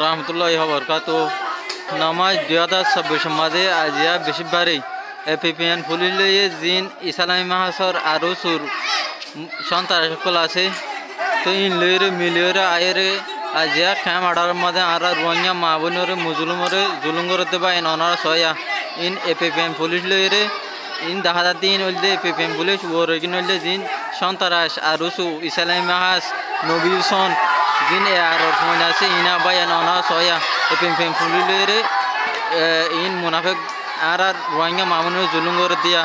রহমতুল্লাহি ওয়া বারাকাতুহু। নামাজ 2026 মাঝে আজিয়া বেশিবারই এপিপিএন পুলিশ লইয়ে জিন ইসলামী মাহাসর আরো সুর সন্তান সকল আছে তো ইন লইরে মিলিয়রে আয়েরে আজিয়া খেম আড়ার মাঝে আর রোহিঙ্গা মা বোনরে মুজলুমরে জুলুম করতে বা ইন অনার সয়া ইন এপিপিএন পুলিশ লইরে ইন দেখা যাতে ইন হইলে এপিপিএন পুলিশ ওরে কিন হইলে জিন সন্তারাস আরো সু ইসলামী মাহাস নবী সন জিন আর ফোন আছে ইনা বা ইন অনার সয়া এপিপিএন পুলিশ লইরে ইন মুনাফিক আর রোহিঙ্গা মা বোনরে জুলুম করে দিয়া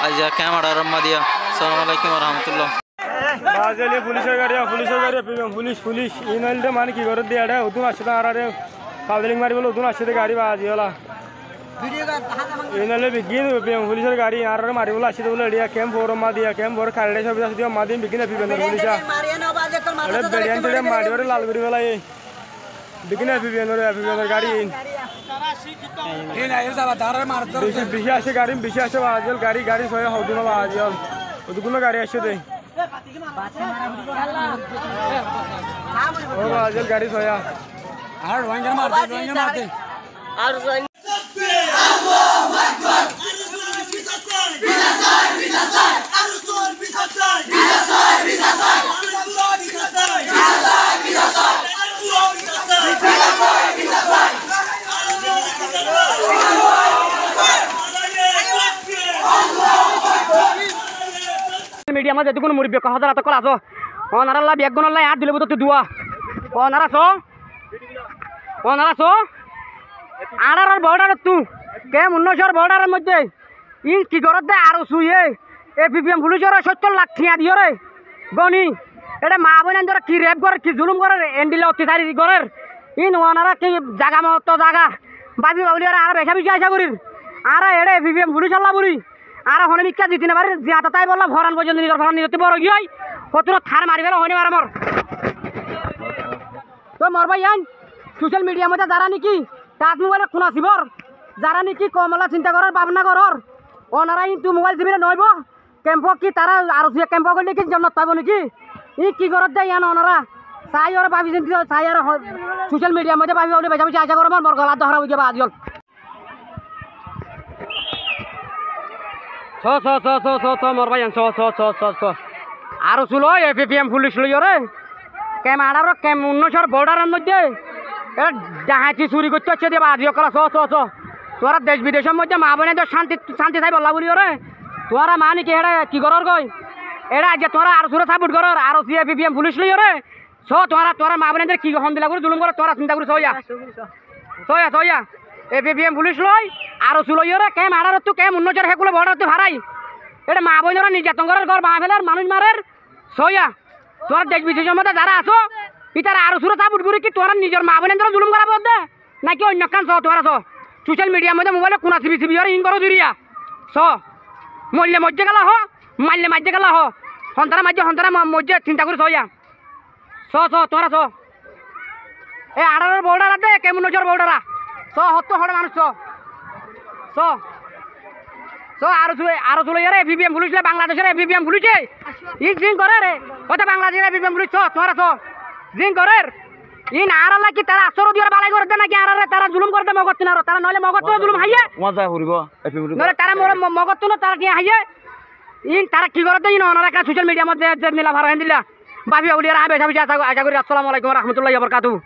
আজিয়া খেম আড়ার মা দিয়া। আসসালামু আলাইকুম ওয়া রাহমাতুল্লাহ। বাজেলি পুলিশের গাড়ি পুলিশ ইনলতে মানে কি করে দিয়ে উদুন আসছে আর পাবলিক মারি বলে উদুন আসছে গাড়ি বাজি হলা ইনলে বিগিন পুলিশের গাড়ি আর মারি বলে আসছে বলে এরিয়া ক্যাম্প বড় মা দিয়া ক্যাম্প বড় খাড়ে সব দিয়া মা দিন বিগিন পিবেন পুলিশা এটা বেরিয়ান থেকে মারি বলে লাল করি বলে বিগিন পিবেন গাড়ি বেশি আসে গাড়ি বেশি আসে বাজল গাড়ি সহ হদুন বাজল উদুন গাড়ি আসছে দে আজল গাড়ি সোয়া আর রোহিঙ্গা মারতে আর মিডিয়া মাঝে দেখুন মুরব্বী হাজার এত কল আসো অনারাল্লা বেগুনাল্লা আর দিলে তো দুয়া অনারাসো আর বর্ডার তু কে 1900 বর্ডারের মধ্যে ই কি করত দে আর শুয়ে এপিপিএম পুলিশের 70 লাখ ঠিয়া দিও রে গনি এটা মা বোন ধরে কি রেপ করে কি জুলুম করে এন্ডিলে অত্যাচারী করে ইন ওনারা কি জায়গা মতো জায়গা বাবি বাবলি আর বেশা বেশি আশা করি আর এড়ে এপিপিএম পুলিশ আল্লাহ বলি আর হনে মিক্কা দিতে না পারে জিয়াতা তাই বললা ভরান পর্যন্ত নিজের ভরান নিতে বড় গিয়ে কতটা থার মারি বেলা হয়নি আমার তো মরবাই আইন সোশ্যাল মিডিয়ার মধ্যে যারা নাকি তাজ মোবাইলের খুনা শিবর যারা নাকি কমলা চিন্তা করার ভাবনা করার ওনারা কিন্তু মোবাইল চিবিলে নইব ক্যাম্প কি তারা আর ক্যাম্প করলে কি জন্য পাইব নাকি ই কি করত দেয় ইয়ান ওনারা চাই ওরা ভাবি চিন্তি চাই আর সোশ্যাল মিডিয়ার মধ্যে ভাবি ভাবলে বেশা বেশি আশা করো মর গলা ধরা হয়ে যাবে আজল মরবাই আন আর চুলো এপিপিএম পুলিশ লই রে ক্যাম আড়ার ক্যাম 1900 বর্ডারের মধ্যে ডাহাতি চুরি করতে হচ্ছে দিয়ে বাজি করা তোরা দেশ বিদেশের মধ্যে মা বোনে তো শান্তি চাই বললা বলি রে তোরা মা নাকি এটা কি করার গই এটা যে তোরা আর সুরে সাপোর্ট করার আর এপিপিএম পুলিশ লই রে তোরা মা বোনের কি হন দিলা করে জুলুম করে তোরা চিন্তা করে সইয়া এপিপিএম পুলিশ লই আর চুলই রে ক্যাম আড়ার তো ক্যাম 1900 হেকুলো বর্ডার তো হারাই এটা মা বোনেরা নির্যাতন করার ঘর মা ফেলার মানুষ মারের সইয়া তোরা দেশ বিদেশের মধ্যে যারা আছো ইতারা আরো সুরে সাপোর্ট করি কি তোরা নিজের মা বোনের জুলুম করা বলতে নাকি অন্য কান তোরা সোশ্যাল মিডিয়ার মধ্যে মোবাইলে কোনা সিবি ইন করো দিরিয়া মরলে মজ্জে গেলা মারলে মাঝে গেলা সন্তানা মজ্জে চিন্তা করি সইয়া তোরা এ আড়ার বর্ডার আছে কেমন নজর বর্ডারা হতো হড়ে মানুষ আরো চলে রে এপিপিএম পুলিশ বাংলাদেশের এপিপিএম পুলিশে ই জিং করে রে ওটা বাংলাদেশের এপিপিএম পুলিশ তোরা জিং করে ইন আর কি তারা আসর দিয়ে বালাই করতে নাকি আর তারা জুলুম করতে মগত না তারা নইলে মগত জুলুম হাইয়ে মজা করিব এপিপিএম নইলে তারা মগত না তারা কি হাইয়ে ইন তারা কি করতে ইন ওনারা কা সোশ্যাল মিডিয়ার মধ্যে নিলা ভাড়া দিলা বাবি বাবুলিরা বেশা বেশি আশা করি। আসসালামু আলাইকুম ওয়া রাহমাতুল্লাহি ওয়া বারাকাতুহু।